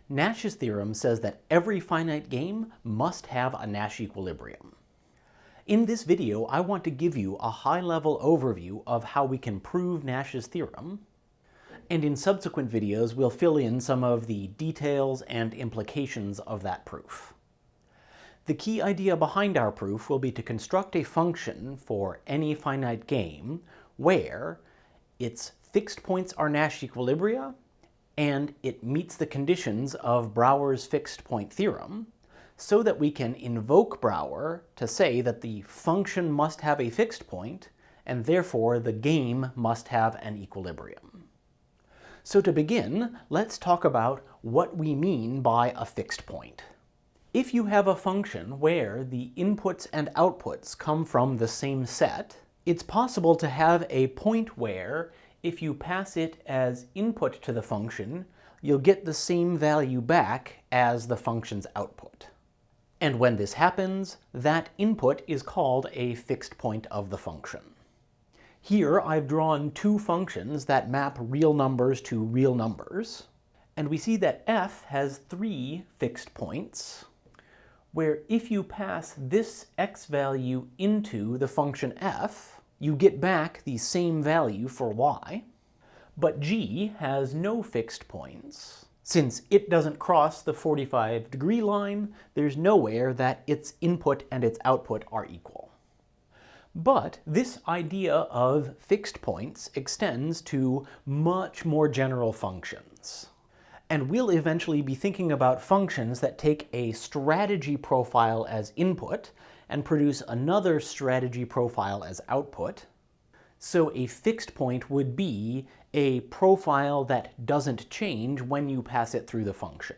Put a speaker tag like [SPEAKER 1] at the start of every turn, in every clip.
[SPEAKER 1] Nash's theorem says that every finite game must have a Nash equilibrium. In this video, I want to give you a high-level overview of how we can prove Nash's theorem, and in subsequent videos we'll fill in some of the details and implications of that proof. The key idea behind our proof will be to construct a function for any finite game where its fixed points are Nash equilibria and it meets the conditions of Brouwer's fixed point theorem, so that we can invoke Brouwer to say that the function must have a fixed point, and therefore the game must have an equilibrium. So to begin, let's talk about what we mean by a fixed point. If you have a function where the inputs and outputs come from the same set, it's possible to have a point where, if you pass it as input to the function, you'll get the same value back as the function's output. And when this happens, that input is called a fixed point of the function. Here I've drawn two functions that map real numbers to real numbers, and we see that f has three fixed points, where if you pass this x value into the function f, you get back the same value for y, but g has no fixed points. Since it doesn't cross the 45-degree line, there's nowhere that its input and its output are equal. But this idea of fixed points extends to much more general functions. And we'll eventually be thinking about functions that take a strategy profile as input and produce another strategy profile as output. So a fixed point would be a profile that doesn't change when you pass it through the function.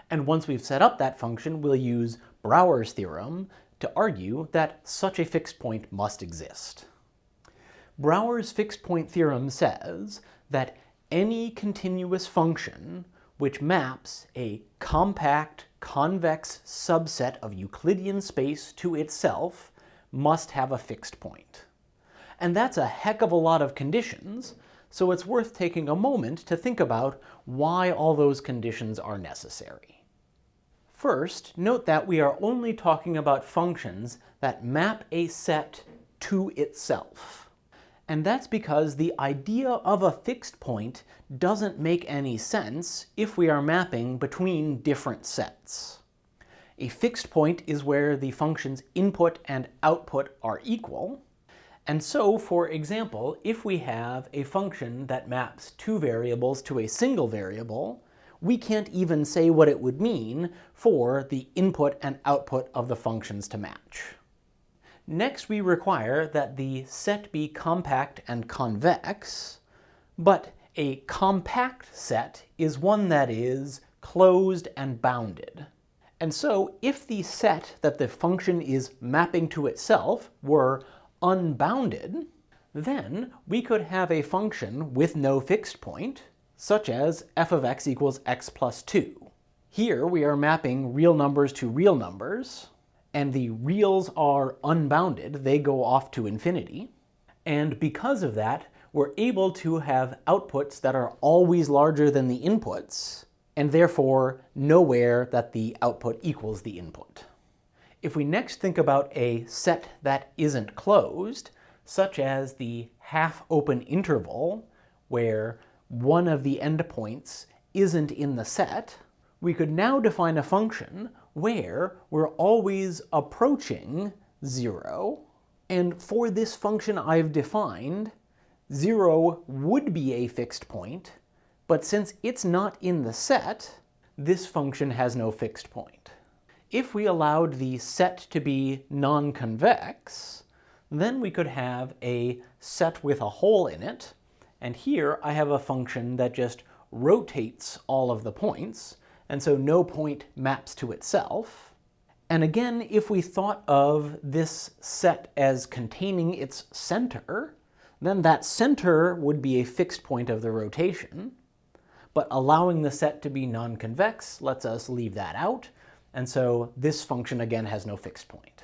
[SPEAKER 1] And once we've set up that function, we'll use Brouwer's theorem to argue that such a fixed point must exist. Brouwer's fixed point theorem says that any continuous function which maps a compact, convex subset of Euclidean space to itself must have a fixed point. And that's a heck of a lot of conditions, so it's worth taking a moment to think about why all those conditions are necessary. First, note that we are only talking about functions that map a set to itself. And that's because the idea of a fixed point doesn't make any sense if we are mapping between different sets. A fixed point is where the function's input and output are equal. And so, for example, if we have a function that maps two variables to a single variable, we can't even say what it would mean for the input and output of the functions to match. Next, we require that the set be compact and convex, but a compact set is one that is closed and bounded. And so, if the set that the function is mapping to itself were unbounded, then we could have a function with no fixed point, such as f of x equals x plus 2. Here we are mapping real numbers to real numbers, and the reals are unbounded, they go off to infinity. And because of that, we're able to have outputs that are always larger than the inputs, and therefore nowhere that the output equals the input. If we next think about a set that isn't closed, such as the half-open interval, where one of the endpoints isn't in the set, we could now define a function where we're always approaching 0, and for this function I've defined, 0 would be a fixed point, but since it's not in the set, this function has no fixed point. If we allowed the set to be non-convex, then we could have a set with a hole in it, and here I have a function that just rotates all of the points, and so no point maps to itself. And again, if we thought of this set as containing its center, then that center would be a fixed point of the rotation, but allowing the set to be non-convex lets us leave that out, and so this function again has no fixed point.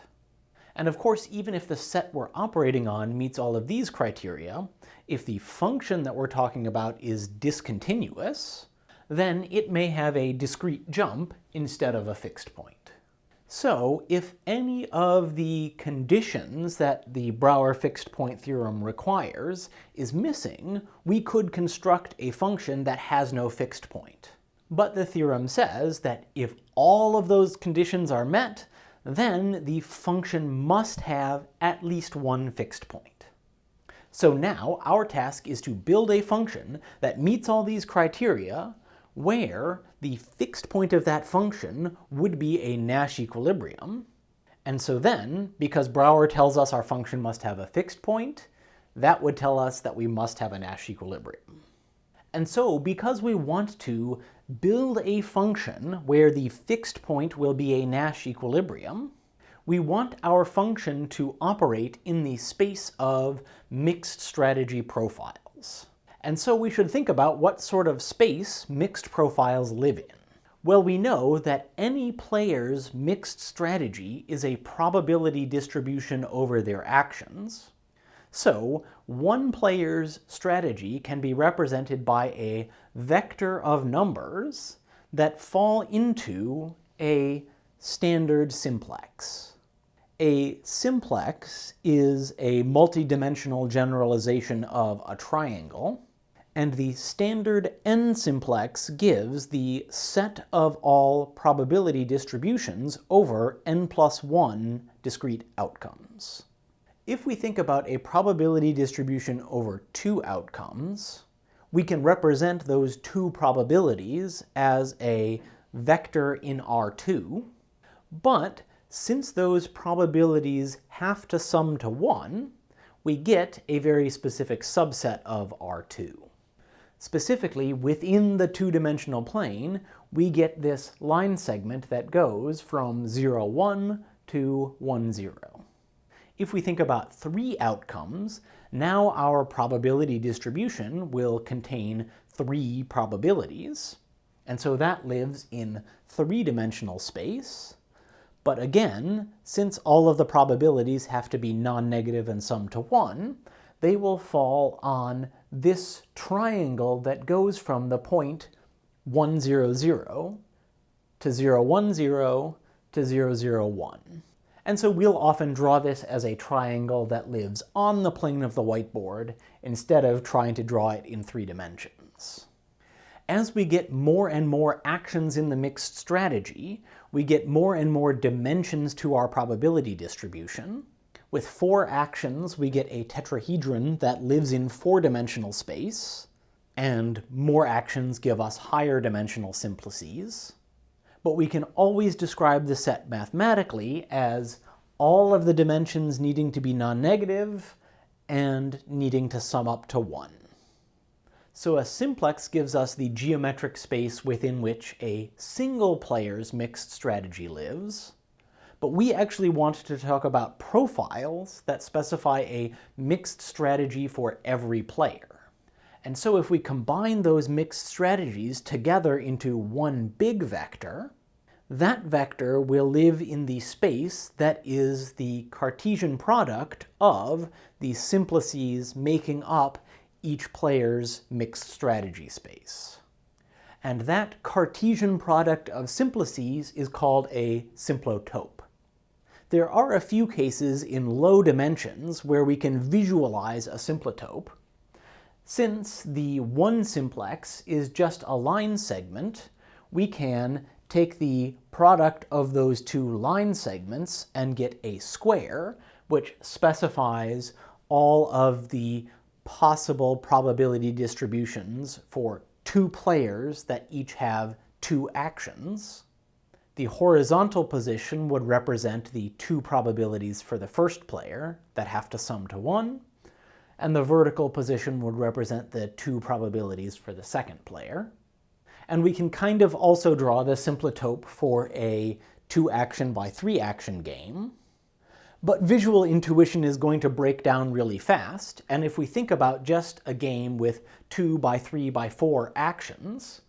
[SPEAKER 1] And of course, even if the set we're operating on meets all of these criteria, if the function that we're talking about is discontinuous, then it may have a discrete jump instead of a fixed point. So if any of the conditions that the Brouwer fixed point theorem requires is missing, we could construct a function that has no fixed point. But the theorem says that if all of those conditions are met, then the function must have at least one fixed point. So now our task is to build a function that meets all these criteria, where the fixed point of that function would be a Nash equilibrium. And so then, because Brouwer tells us our function must have a fixed point, that would tell us that we must have a Nash equilibrium. And so, because we want to build a function where the fixed point will be a Nash equilibrium, we want our function to operate in the space of mixed strategy profiles. And so we should think about what sort of space mixed profiles live in. Well, we know that any player's mixed strategy is a probability distribution over their actions. So one player's strategy can be represented by a vector of numbers that fall into a standard simplex. A simplex is a multidimensional generalization of a triangle, and the standard n-simplex gives the set of all probability distributions over n+1 discrete outcomes. If we think about a probability distribution over two outcomes, we can represent those two probabilities as a vector in R2, but since those probabilities have to sum to 1, we get a very specific subset of R2. Specifically, within the two-dimensional plane, we get this line segment that goes from 0, 1 to 1, 0. If we think about three outcomes, now our probability distribution will contain three probabilities, and so that lives in three-dimensional space. But again, since all of the probabilities have to be non-negative and sum to 1, they will fall on this triangle that goes from the point 1, 0, 0 to 0, 1, 0 to 0, 0, 1. And so we'll often draw this as a triangle that lives on the plane of the whiteboard instead of trying to draw it in three dimensions. As we get more and more actions in the mixed strategy, we get more and more dimensions to our probability distribution. With 4 actions, we get a tetrahedron that lives in 4-dimensional space, and more actions give us higher dimensional simplices. But we can always describe the set mathematically as all of the dimensions needing to be non-negative and needing to sum up to 1. So a simplex gives us the geometric space within which a single player's mixed strategy lives. But we actually want to talk about profiles that specify a mixed strategy for every player. And so if we combine those mixed strategies together into one big vector, that vector will live in the space that is the Cartesian product of the simplices making up each player's mixed strategy space. And that Cartesian product of simplices is called a symplotope. There are a few cases in low dimensions where we can visualize a symplotope. Since the one simplex is just a line segment, we can take the product of those two line segments and get a square, which specifies all of the possible probability distributions for two players that each have two actions. The horizontal position would represent the two probabilities for the first player that have to sum to 1, and the vertical position would represent the two probabilities for the second player. And we can kind of also draw the symplotope for a 2-action by 3-action game. But visual intuition is going to break down really fast, and if we think about just a game with 2 by 3 by 4 actions,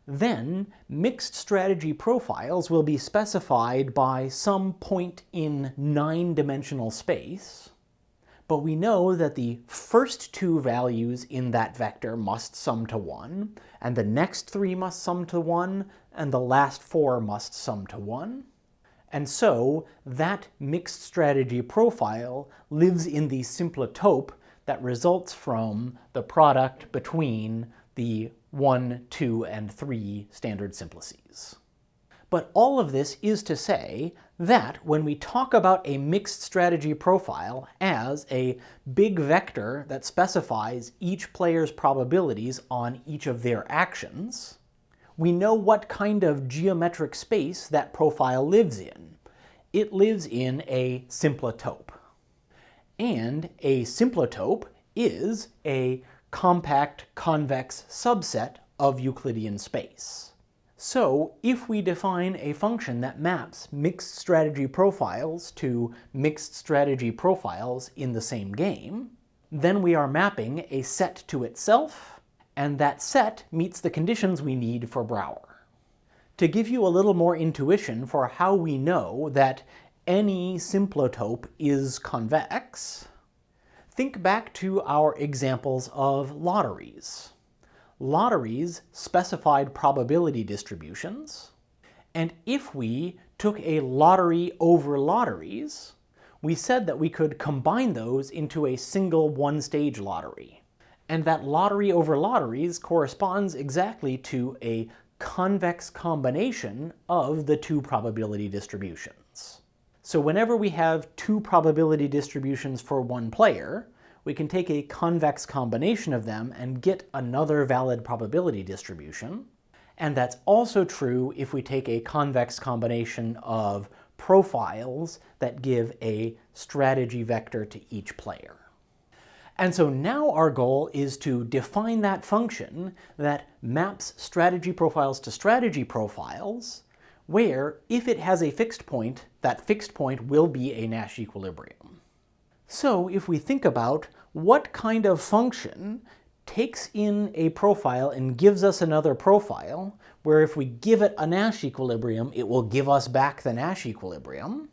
[SPEAKER 1] then mixed strategy profiles will be specified by some point in 9-dimensional space. but we know that the first two values in that vector must sum to 1, and the next three must sum to 1, and the last four must sum to 1. And so that mixed strategy profile lives in the symplotope that results from the product between the 1, 2, and 3 standard simplices. But all of this is to say that when we talk about a mixed strategy profile as a big vector that specifies each player's probabilities on each of their actions, we know what kind of geometric space that profile lives in. It lives in a symplotope. And a symplotope is a compact convex subset of Euclidean space. So if we define a function that maps mixed strategy profiles to mixed strategy profiles in the same game, then we are mapping a set to itself, and that set meets the conditions we need for Brouwer. To give you a little more intuition for how we know that any symplotope is convex, think back to our examples of lotteries. Lotteries specified probability distributions, and if we took a lottery over lotteries, we said that we could combine those into a single one-stage lottery. And that lottery over lotteries corresponds exactly to a convex combination of the two probability distributions. So whenever we have two probability distributions for one player, we can take a convex combination of them and get another valid probability distribution. And that's also true if we take a convex combination of profiles that give a strategy vector to each player. And so now our goal is to define that function that maps strategy profiles to strategy profiles, where if it has a fixed point, that fixed point will be a Nash equilibrium. So if we think about what kind of function takes in a profile and gives us another profile, where if we give it a Nash equilibrium, it will give us back the Nash equilibrium,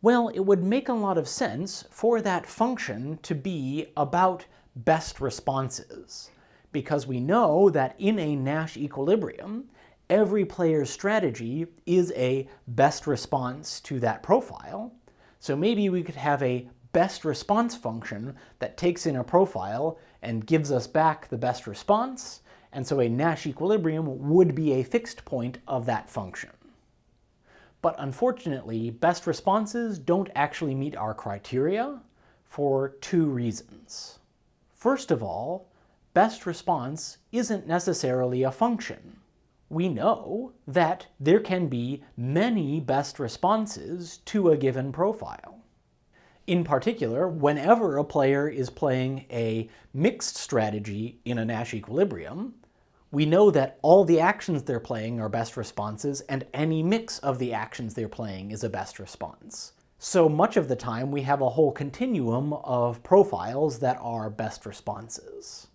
[SPEAKER 1] well, it would make a lot of sense for that function to be about best responses, because we know that in a Nash equilibrium, every player's strategy is a best response to that profile. So maybe we could have a best response function that takes in a profile and gives us back the best response, and so a Nash equilibrium would be a fixed point of that function. But unfortunately, best responses don't actually meet our criteria for two reasons. First of all, best response isn't necessarily a function. We know that there can be many best responses to a given profile. In particular, whenever a player is playing a mixed strategy in a Nash equilibrium, we know that all the actions they're playing are best responses, and any mix of the actions they're playing is a best response. So much of the time we have a whole continuum of profiles that are best responses.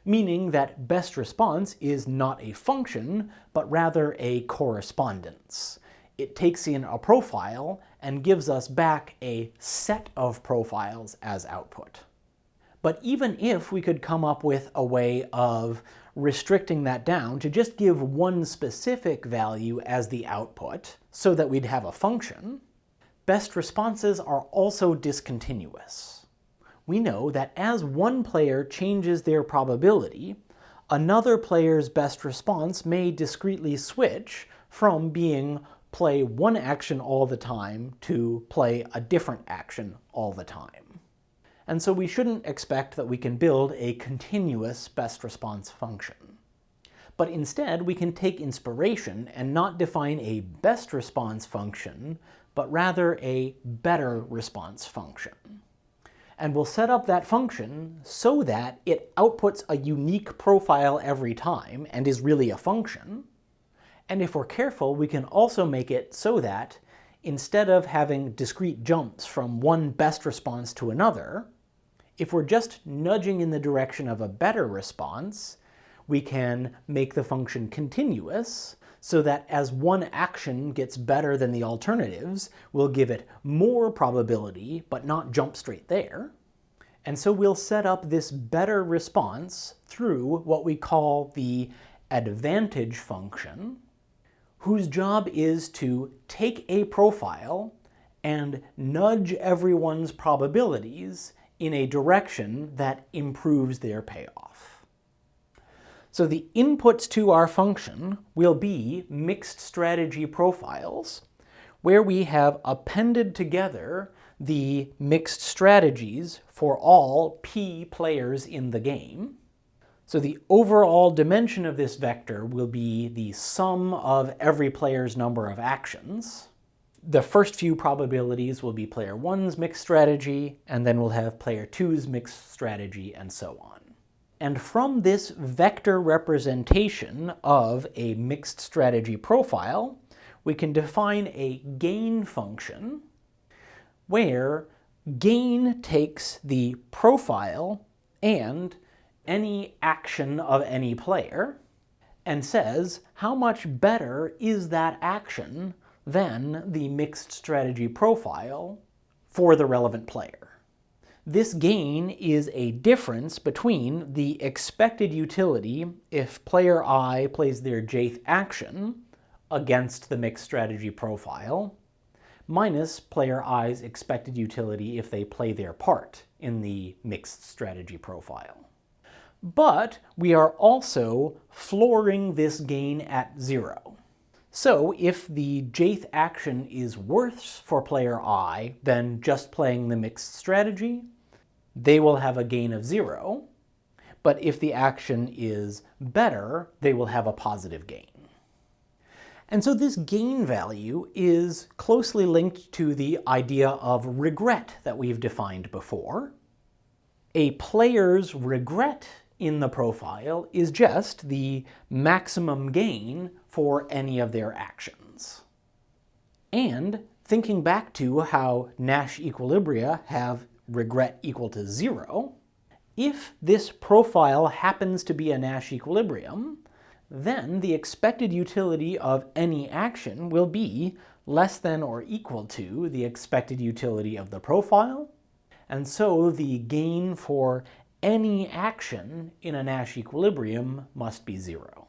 [SPEAKER 1] Meaning that best response is not a function, but rather a correspondence. It takes in a profile and gives us back a set of profiles as output. But even if we could come up with a way of restricting that down to just give one specific value as the output so that we'd have a function, best responses are also discontinuous. We know that as one player changes their probability, another player's best response may discretely switch from being play one action all the time to play a different action all the time. And so we shouldn't expect that we can build a continuous best response function. But instead, we can take inspiration and not define a best response function, but rather a better response function. And we'll set up that function so that it outputs a unique profile every time and is really a function. And if we're careful, we can also make it so that instead of having discrete jumps from one best response to another, if we're just nudging in the direction of a better response, we can make the function continuous so that as one action gets better than the alternatives, we'll give it more probability, but not jump straight there. And so we'll set up this better response through what we call the advantage function, whose job is to take a profile and nudge everyone's probabilities in a direction that improves their payoff. So the inputs to our function will be mixed strategy profiles, where we have appended together the mixed strategies for all P players in the game. So the overall dimension of this vector will be the sum of every player's number of actions. The first few probabilities will be player 1's mixed strategy, and then we'll have player 2's mixed strategy, and so on. And from this vector representation of a mixed strategy profile, we can define a gain function where gain takes the profile and any action of any player and says how much better is that action than the mixed strategy profile for the relevant player. This gain is a difference between the expected utility if player I plays their jth action against the mixed strategy profile, minus player I's expected utility if they play their part in the mixed strategy profile. But we are also flooring this gain at 0. So if the jth action is worse for player I than just playing the mixed strategy, they will have a gain of 0. But if the action is better, they will have a positive gain. And so this gain value is closely linked to the idea of regret that we've defined before. A player's regret in the profile is just the maximum gain for any of their actions. And thinking back to how Nash equilibria have regret equal to 0, if this profile happens to be a Nash equilibrium, then the expected utility of any action will be less than or equal to the expected utility of the profile, and so the gain for any action in a Nash equilibrium must be 0.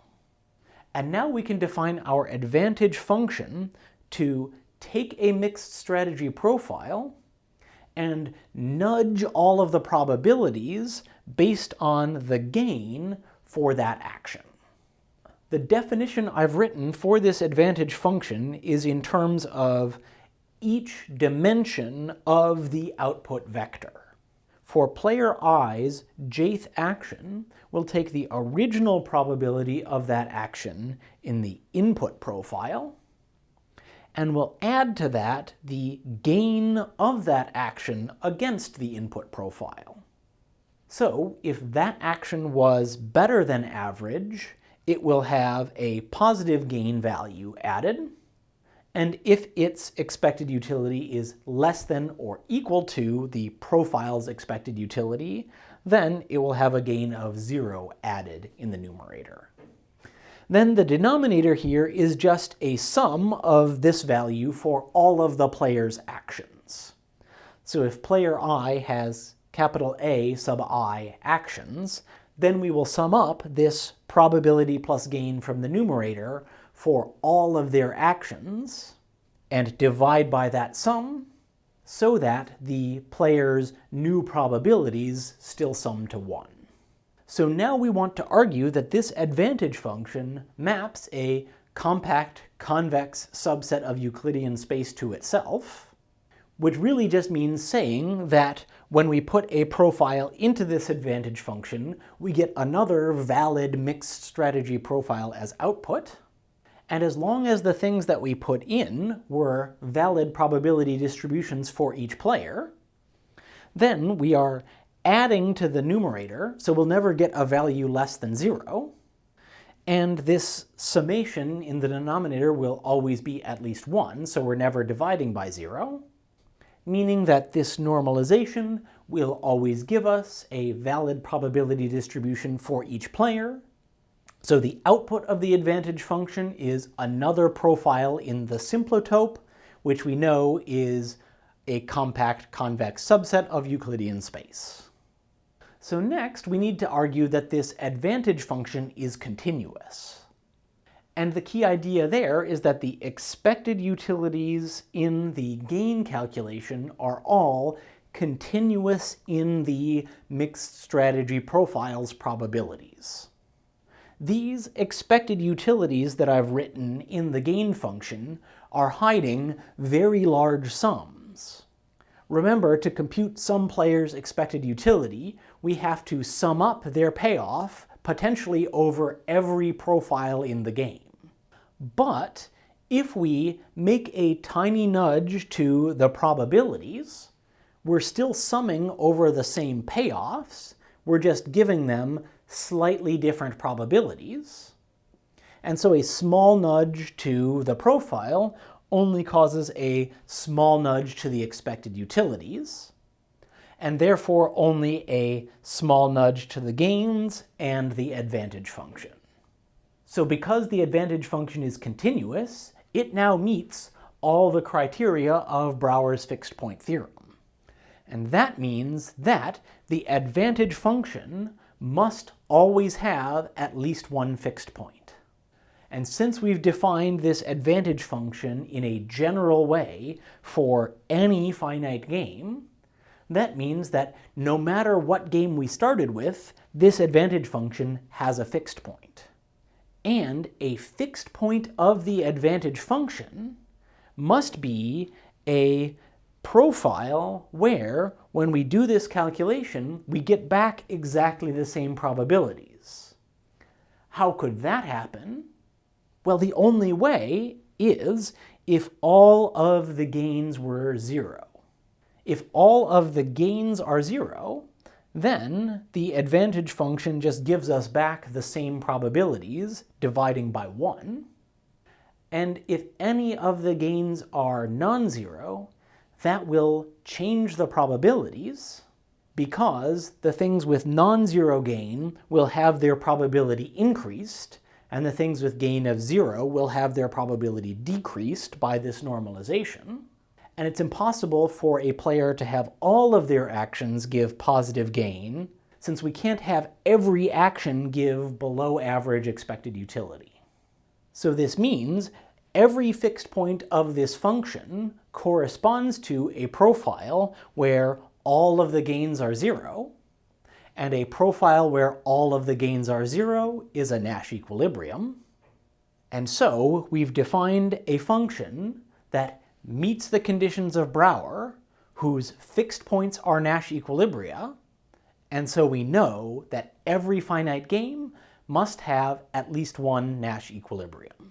[SPEAKER 1] And now we can define our advantage function to take a mixed strategy profile and nudge all of the probabilities based on the gain for that action. The definition I've written for this advantage function is in terms of each dimension of the output vector. For player I's jth action, we'll take the original probability of that action in the input profile, and we'll add to that the gain of that action against the input profile. So if that action was better than average, it will have a positive gain value added, and if its expected utility is less than or equal to the profile's expected utility, then it will have a gain of 0 added in the numerator. Then the denominator here is just a sum of this value for all of the player's actions. So if player I has capital A sub I actions, then we will sum up this probability plus gain from the numerator for all of their actions and divide by that sum so that the player's new probabilities still sum to 1. So now we want to argue that this advantage function maps a compact convex subset of Euclidean space to itself, which really just means saying that when we put a profile into this advantage function, we get another valid mixed strategy profile as output. And as long as the things that we put in were valid probability distributions for each player, then we are adding to the numerator, so we'll never get a value less than 0. And this summation in the denominator will always be at least 1, so we're never dividing by 0. Meaning that this normalization will always give us a valid probability distribution for each player. So the output of the advantage function is another profile in the symplotope, which we know is a compact convex subset of Euclidean space. So next, we need to argue that this advantage function is continuous. And the key idea there is that the expected utilities in the gain calculation are all continuous in the mixed strategy profiles probabilities. These expected utilities that I've written in the gain function are hiding very large sums. Remember, to compute some player's expected utility, we have to sum up their payoff potentially over every profile in the game. But if we make a tiny nudge to the probabilities, we're still summing over the same payoffs, we're just giving them slightly different probabilities. And so a small nudge to the profile only causes a small nudge to the expected utilities, and therefore only a small nudge to the gains and the advantage function. So because the advantage function is continuous, it now meets all the criteria of Brouwer's fixed point theorem. And that means that the advantage function must always have at least one fixed point. And since we've defined this advantage function in a general way for any finite game, that means that no matter what game we started with, this advantage function has a fixed point. And a fixed point of the advantage function must be a profile where, when we do this calculation, we get back exactly the same probabilities. How could that happen? Well, the only way is if all of the gains were 0. If all of the gains are 0, then the advantage function just gives us back the same probabilities, dividing by 1. And if any of the gains are non-zero, that will change the probabilities, because the things with non-zero gain will have their probability increased, and the things with gain of 0 will have their probability decreased by this normalization. And it's impossible for a player to have all of their actions give positive gain, since we can't have every action give below average expected utility. So this means every fixed point of this function corresponds to a profile where all of the gains are 0, and a profile where all of the gains are 0 is a Nash equilibrium. And so we've defined a function that meets the conditions of Brouwer, whose fixed points are Nash equilibria, and so we know that every finite game must have at least one Nash equilibrium.